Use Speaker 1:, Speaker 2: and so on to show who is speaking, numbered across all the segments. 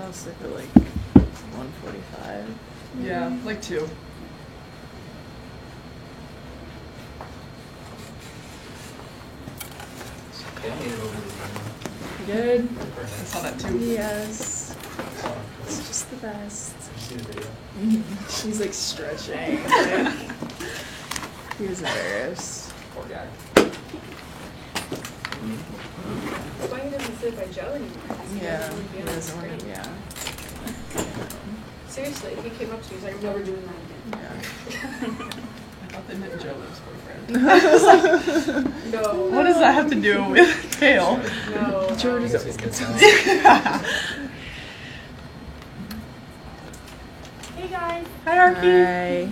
Speaker 1: I'll stick with like 145.
Speaker 2: Yeah, like 2. Good. I saw that too.
Speaker 1: Yes. It's just the best.
Speaker 3: See the video?
Speaker 1: She's like stretching. He was embarrassed.
Speaker 3: Poor guy.
Speaker 4: That's why he doesn't sit by Joe anymore.
Speaker 1: Yeah.
Speaker 4: He
Speaker 1: He doesn't want to, yeah.
Speaker 4: Seriously, if he came up to you, he's like, I'm never doing that again.
Speaker 1: Yeah.
Speaker 2: I thought they meant Joe Live's boyfriend.
Speaker 4: No.
Speaker 2: What does that have to do with Kale?
Speaker 4: No.
Speaker 1: Joe just always gets
Speaker 4: Hey guys.
Speaker 2: Hi, Arky.
Speaker 1: Hi.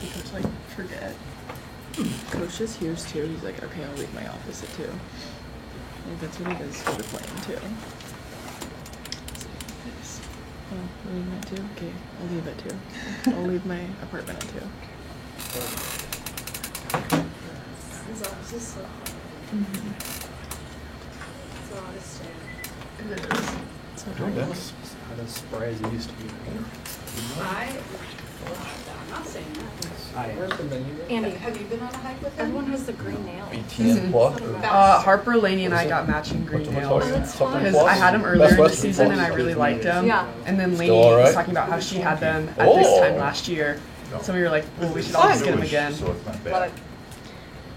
Speaker 2: Did Coach like forget?
Speaker 1: Coach just hears too. He's like, okay, I'll leave my office at 2. I think that's what he does for the plane too. Oh, we're leaving at 2? Okay, I'll leave at 2. I'll leave my apartment at 2.
Speaker 4: His office is so hard. It's a lot of stairs.
Speaker 2: It is.
Speaker 1: So
Speaker 3: Not
Speaker 1: hard.
Speaker 3: as spry as it used to be.
Speaker 4: I'm not saying that.
Speaker 3: Where's the menu?
Speaker 4: Andy, have you been on a hike with him? Everyone has the green nail.
Speaker 5: BTN what?
Speaker 2: Harper, Laney, and I got matching green nails.
Speaker 5: Something
Speaker 2: Because
Speaker 5: plus?
Speaker 2: I had them earlier in the
Speaker 5: Western
Speaker 2: season
Speaker 5: plus?
Speaker 2: and I really liked them.
Speaker 4: Yeah.
Speaker 2: And then Laney
Speaker 5: Still all right?
Speaker 2: was talking about how she had them at this
Speaker 5: Oh.
Speaker 2: time last year. So we were like, well, we should all just get them again.
Speaker 5: So it's not
Speaker 4: But
Speaker 5: bad.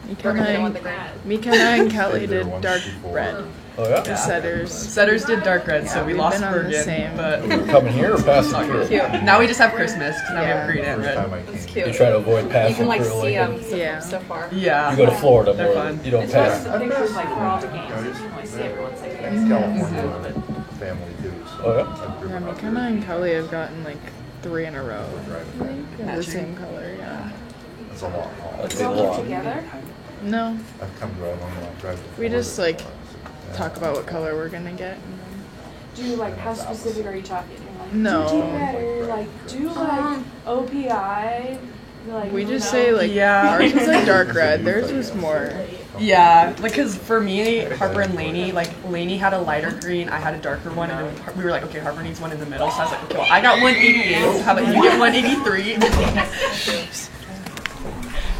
Speaker 1: Mika
Speaker 4: we're gonna go
Speaker 1: and
Speaker 4: with the
Speaker 1: I,
Speaker 4: green.
Speaker 1: Mika and I and Kelly
Speaker 5: Is there
Speaker 1: did
Speaker 5: one
Speaker 1: dark
Speaker 5: before?
Speaker 1: red.
Speaker 5: Oh yeah?
Speaker 1: The setters.
Speaker 2: Setters did dark red, so
Speaker 1: Yeah,
Speaker 2: we
Speaker 1: we've
Speaker 2: lost
Speaker 1: been on the
Speaker 2: Bergen.
Speaker 1: same.
Speaker 2: But
Speaker 5: We were coming here or passing
Speaker 2: not
Speaker 5: through?
Speaker 4: Cute.
Speaker 2: now we just have Christmas, because now we have
Speaker 1: Yeah.
Speaker 2: green and
Speaker 5: First time
Speaker 2: red.
Speaker 5: I
Speaker 4: It's
Speaker 5: came.
Speaker 4: cute.
Speaker 5: You try to avoid
Speaker 4: You
Speaker 5: passing
Speaker 4: can like
Speaker 5: through
Speaker 4: see them
Speaker 1: Yeah.
Speaker 4: so far.
Speaker 2: Yeah.
Speaker 5: You go to Florida
Speaker 2: They're
Speaker 5: more
Speaker 2: fun.
Speaker 5: than you don't
Speaker 6: It's
Speaker 5: pass.
Speaker 6: just the pictures like for all the games. You can only see everyone's like
Speaker 5: It's California family too. So Oh, yeah? I've
Speaker 1: Yeah,
Speaker 5: driven up
Speaker 1: Mika
Speaker 5: here.
Speaker 1: and I and Kelly have gotten like 3 in a row. I think. In the
Speaker 2: Matching.
Speaker 1: same color, yeah.
Speaker 5: It's a long haul. That's
Speaker 6: You
Speaker 5: a
Speaker 6: all
Speaker 5: lot.
Speaker 6: get together?
Speaker 1: No,
Speaker 5: I've come right along the drive.
Speaker 1: we just like
Speaker 5: Yeah.
Speaker 1: talk about what color we're gonna get. And then...
Speaker 6: Do you like, how specific are you talking? Like,
Speaker 1: No.
Speaker 6: do better, like, do like OPI, like.
Speaker 1: We just
Speaker 6: no.
Speaker 1: say like
Speaker 2: Yeah.
Speaker 1: ours was like dark red. Theirs was more.
Speaker 2: Yeah, like, because for me, Harper and Laney, like, Laney had a lighter green, I had a darker one, and then we were like, okay, Harper needs one in the middle, so I was like, okay, well, I got 188, how about you get 183?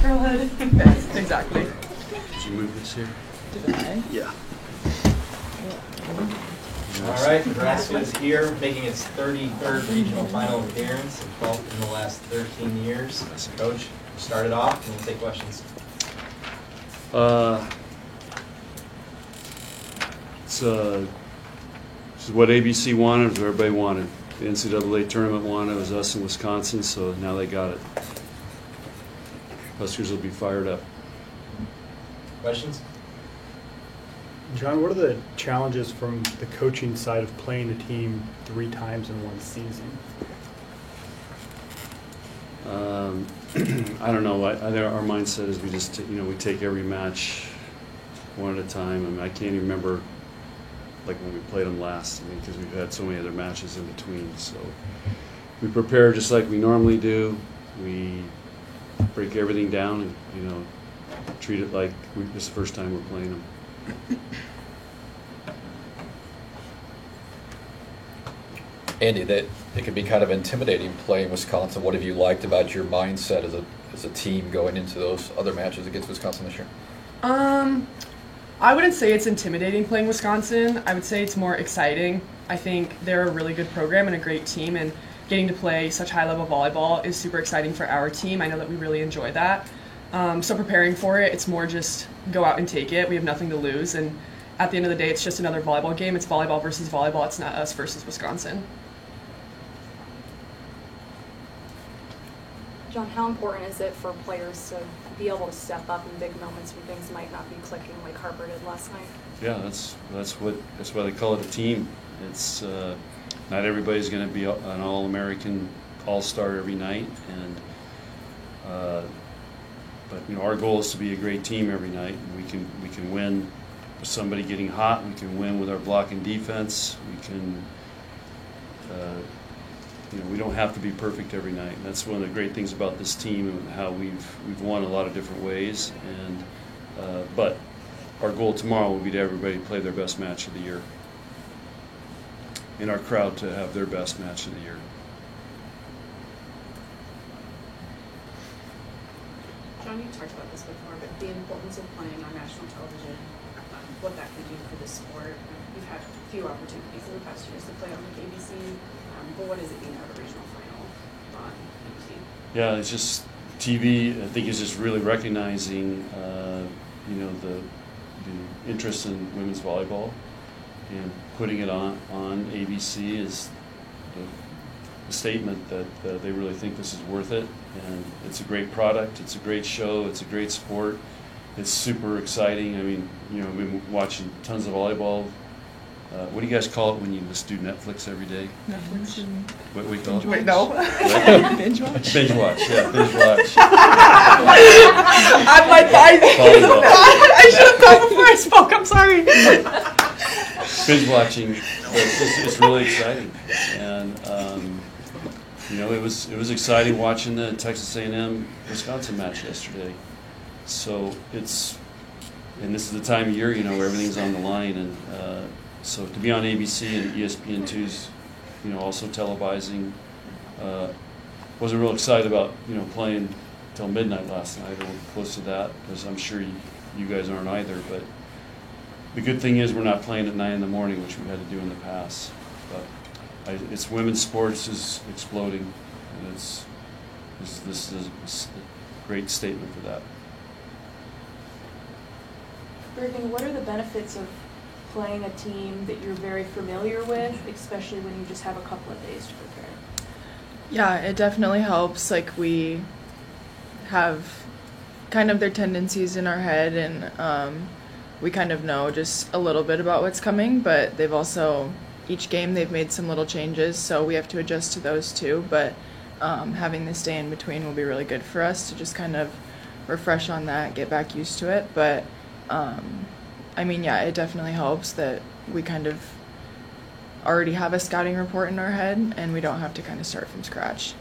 Speaker 2: Girlhood. Yes, exactly.
Speaker 7: Did you move this here?
Speaker 1: Did I?
Speaker 7: Yeah.
Speaker 3: All right, Nebraska is here, making its 33rd regional final appearance, and 12th in the last 13 years. Coach, start it off, and we'll take questions.
Speaker 7: This is what ABC wanted, it was what everybody wanted. The NCAA tournament wanted, it was us in Wisconsin, so now they got it. Huskers will be fired up.
Speaker 3: Questions?
Speaker 8: John, what are the challenges from the coaching side of playing a team 3 times in one season?
Speaker 7: I don't know. I think our mindset is we just, we take every match one at a time. I mean, I can't even remember like when we played them last, because we've had so many other matches in between. So we prepare just like we normally do. We break everything down and, treat it like this is the first time we're playing them.
Speaker 5: Andy, that it can be kind of intimidating playing Wisconsin. What have you liked about your mindset as a team going into those other matches against Wisconsin this year?
Speaker 2: I wouldn't say it's intimidating playing Wisconsin. I would say it's more exciting. I think they're a really good program and a great team, and getting to play such high-level volleyball is super exciting for our team. I know that we really enjoy that. So preparing for it, it's more just go out and take it. We have nothing to lose, and at the end of the day, it's just another volleyball game. It's volleyball versus volleyball. It's not us versus Wisconsin.
Speaker 4: John, how important is it for players to be able to step up in big moments when things might not be clicking like Harper did last night?
Speaker 7: Yeah, that's why they call it a team. It's not everybody's going to be an All-American, All-Star every night, and but our goal is to be a great team every night. And we can win with somebody getting hot. We can win with our blocking defense. We can. We don't have to be perfect every night. And that's one of the great things about this team and how we've won a lot of different ways. And but our goal tomorrow will be to everybody play their best match of the year, and our crowd to have their best match of the year.
Speaker 9: John, you talked about this before, but the importance of playing on national television, what that can do for the sport. We've had a few opportunities in the past years to play on like ABC, but what is it being at a regional final on ABC?
Speaker 7: Yeah, it's just TV. I think is just really recognizing, the interest in women's volleyball, and putting it on ABC is the statement that they really think this is worth it. And it's a great product. It's a great show. It's a great sport. It's super exciting. I mean, we've been watching tons of volleyball. What do you guys call it when you just do Netflix every day?
Speaker 1: Netflix.
Speaker 7: What do we call it?
Speaker 2: Wait, no.
Speaker 1: Binge watch.
Speaker 7: Binge watch. Yeah, binge watch.
Speaker 2: I'm like,
Speaker 7: Volleyball.
Speaker 2: I should have thought before I spoke. I'm sorry.
Speaker 7: Binge watching. It's really exciting, and it was exciting watching the Texas A&M Wisconsin match yesterday. So and this is the time of year, where everything's on the line, and so to be on ABC and ESPN2's, also televising, wasn't real excited about, playing till midnight last night or close to that, because I'm sure you guys aren't either. But the good thing is we're not playing at 9 in the morning, which we had to do in the past. But it's women's sports is exploding, and this is a great statement for that.
Speaker 6: Bergen, what are the benefits of playing a team that you're very familiar with, especially when you just have a couple of days to prepare?
Speaker 1: Yeah, it definitely helps. Like, we have kind of their tendencies in our head, and we kind of know just a little bit about what's coming, but they've also, each game they've made some little changes, so we have to adjust to those too. But having this day in between will be really good for us to just kind of refresh on that, get back used to it. But it definitely helps that we kind of already have a scouting report in our head, and we don't have to kind of start from scratch.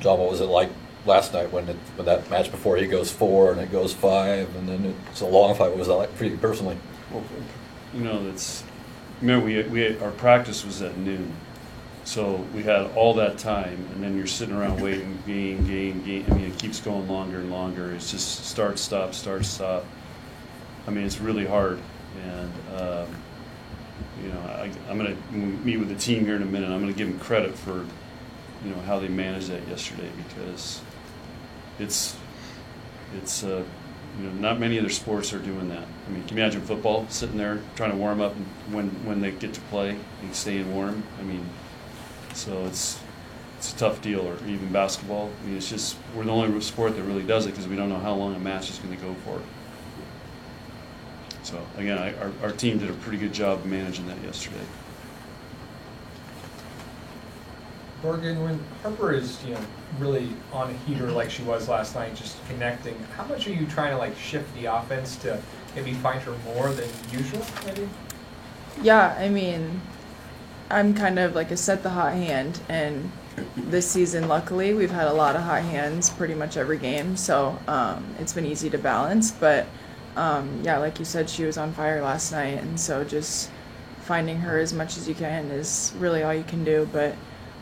Speaker 5: John, what was it like last night when that match before he goes 4 and it goes 5 and then it's a long fight? What was that like for you personally?
Speaker 7: Well, remember our practice was at noon, so we had all that time, and then you're sitting around waiting, game. I mean, it keeps going longer and longer. It's just start, stop. I mean, it's really hard, and I'm going to meet with the team here in a minute. I'm going to give them credit for how they managed that yesterday, because it's not many other sports are doing that. I mean, can you imagine football sitting there trying to warm up when they get to play and staying warm? I mean, so it's a tough deal. Or even basketball. I mean, it's just we're the only sport that really does it, because we don't know how long a match is going to go for. So again, our team did a pretty good job of managing that yesterday.
Speaker 10: Bergen, when Harper is, really on a heater like she was last night, just connecting, how much are you trying to shift the offense to maybe find her more than usual, maybe?
Speaker 1: Yeah, I mean, I'm kind of like a set the hot hand, and this season, luckily, we've had a lot of hot hands pretty much every game, so it's been easy to balance. But like you said, she was on fire last night, and so just finding her as much as you can is really all you can do. But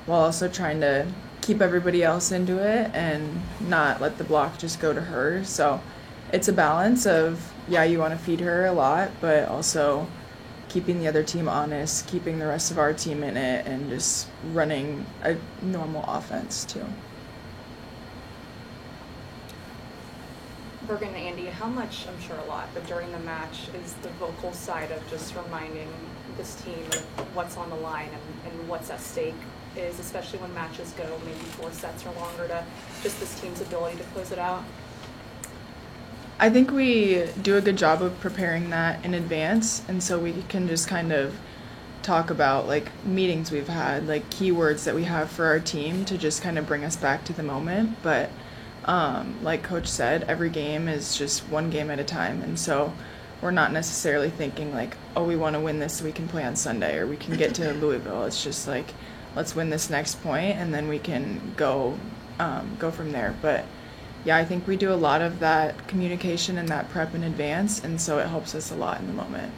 Speaker 1: while also trying to keep everybody else into it and not let the block just go to her. So it's a balance of, you want to feed her a lot, but also keeping the other team honest, keeping the rest of our team in it, and just running a normal offense too.
Speaker 4: Bergen and Andy, how much, I'm sure a lot, but during the match is the vocal side of just reminding this team of what's on the line and what's at stake is, especially when matches go maybe 4 sets or longer, to just this team's ability to close it out?
Speaker 1: I think we do a good job of preparing that in advance, and so we can just kind of talk about meetings we've had, keywords that we have for our team to just kind of bring us back to the moment. But like Coach said, every game is just one game at a time, and so we're not necessarily thinking we want to win this so we can play on Sunday or we can get to Louisville. It's just let's win this next point, and then we can go from there. But yeah, I think we do a lot of that communication and that prep in advance, and so it helps us a lot in the moment.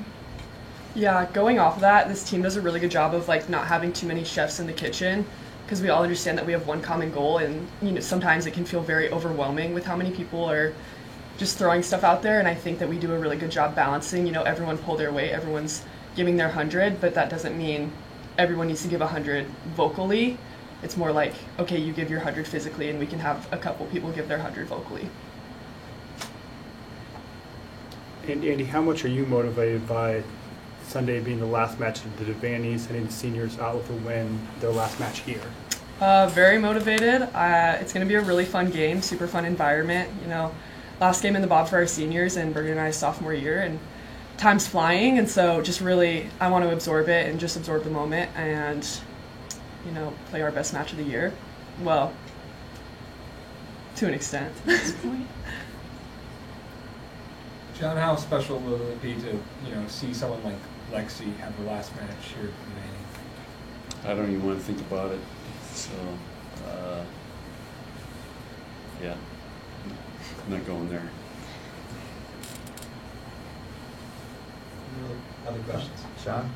Speaker 2: Yeah, going off of that, this team does a really good job of like not having too many chefs in the kitchen because we all understand that we have one common goal, and sometimes it can feel very overwhelming with how many people are just throwing stuff out there, and I think that we do a really good job balancing, everyone pull their weight, everyone's giving their 100, but that doesn't mean everyone needs to give 100 vocally. It's more like, okay, you give your 100 physically and we can have a couple people give their 100 vocally.
Speaker 8: And Andy, how much are you motivated by Sunday being the last match of the Devaney's, sending the seniors out to win their last match here?
Speaker 2: Very motivated. It's going to be a really fun game, super fun environment. Last game in the Bob for our seniors and Bergen and I's sophomore year, and time's flying, and so just really I want to absorb it and just absorb the moment and play our best match of the year. Well, to an extent.
Speaker 10: John, how special will it be to see someone like Lexi have the last match here at the
Speaker 7: I don't even want to think about it. So, yeah, I'm not going there.
Speaker 3: Other questions?
Speaker 11: John,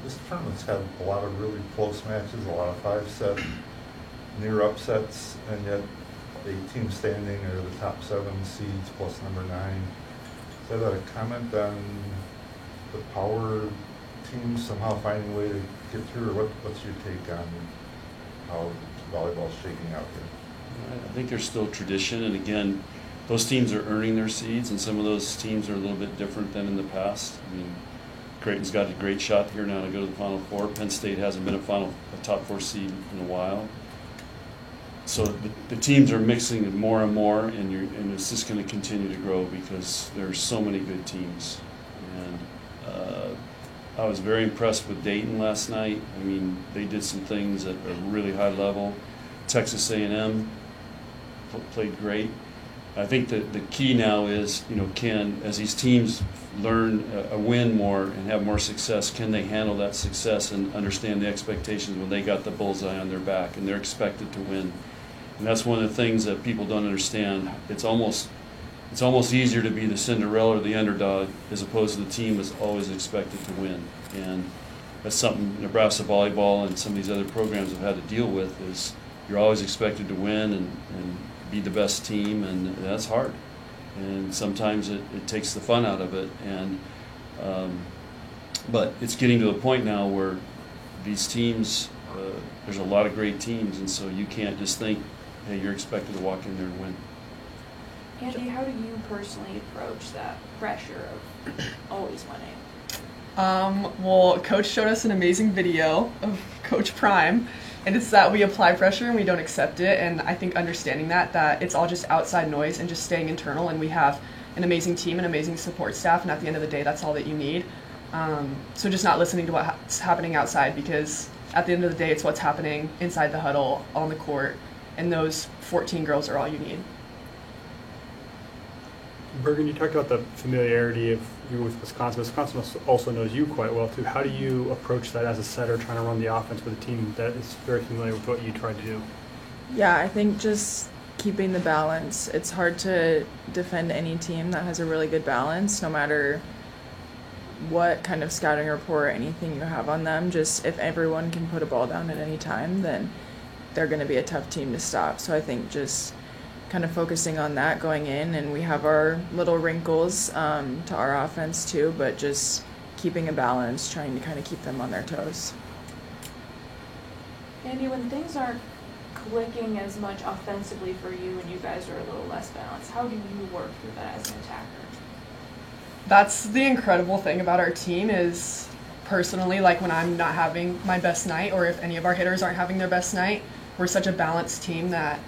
Speaker 11: this tournament's had a lot of really close matches, a lot of 5-set near upsets, and yet the team standing are the top 7 seeds plus number 9. Is that a comment on the power teams somehow finding a way to get through, or what's your take on how volleyball's shaking out here?
Speaker 7: I think there's still tradition, and again, those teams are earning their seeds, and some of those teams are a little bit different than in the past. I mean, Creighton's got a great shot here now to go to the Final Four. Penn State hasn't been a top 4 seed in a while. So the teams are mixing more and more, and it's just going to continue to grow because there's so many good teams. And I was very impressed with Dayton last night. I mean, they did some things at a really high level. Texas A&M played great. I think that the key now is, as these teams learn a win more and have more success, can they handle that success and understand the expectations when they got the bullseye on their back and they're expected to win? And that's one of the things that people don't understand. It's almost easier to be the Cinderella or the underdog as opposed to the team is always expected to win. And that's something Nebraska volleyball and some of these other programs have had to deal with, is you're always expected to win and be the best team, and that's hard. And sometimes it takes the fun out of it. And but it's getting to the point now where these teams, there's a lot of great teams, and so you can't just think, hey, you're expected to walk in there and win.
Speaker 6: Andy, how do you personally approach that pressure of always winning?
Speaker 2: Well, Coach showed us an amazing video of Coach Prime, and it's that we apply pressure and we don't accept it. And I think understanding that it's all just outside noise and just staying internal, and we have an amazing team and amazing support staff, and at the end of the day, that's all that you need. So just not listening to what's happening outside, because at the end of the day, it's what's happening inside the huddle on the court, and those 14 girls are all you need.
Speaker 8: Bergen, you talked about the familiarity of you with Wisconsin. Wisconsin also knows you quite well, too. How do you approach that as a setter, trying to run the offense with a team that is very familiar with what you try to do?
Speaker 1: Yeah, I think just keeping the balance. It's hard to defend any team that has a really good balance, no matter what kind of scouting report or anything you have on them. Just if everyone can put a ball down at any time, then they're going to be a tough team to stop. So I think just kind of focusing on that going in, and we have our little wrinkles to our offense too, but just keeping a balance, trying to kind of keep them on their toes.
Speaker 6: Andy, when things aren't clicking as much offensively for you and you guys are a little less balanced, how do you work through that as an attacker?
Speaker 2: That's the incredible thing about our team is, personally, like when I'm not having my best night, or if any of our hitters aren't having their best night, we're such a balanced team that,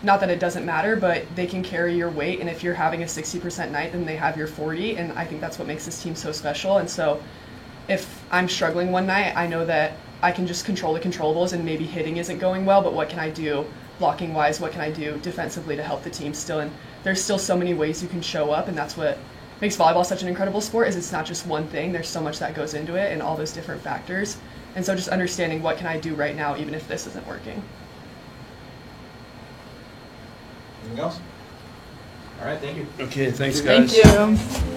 Speaker 2: not that it doesn't matter, but they can carry your weight, and if you're having a 60% night, then they have your 40, and I think that's what makes this team so special. And so if I'm struggling one night, I know that I can just control the controllables, and maybe hitting isn't going well, but what can I do blocking wise, what can I do defensively to help the team still? And there's still so many ways you can show up, and that's what makes volleyball such an incredible sport, is it's not just one thing. There's so much that goes into it and all those different factors. And so just understanding what can I do right now even if this isn't working.
Speaker 3: Anything else? All right, thank you.
Speaker 7: Okay, thanks, guys.
Speaker 1: Thank you.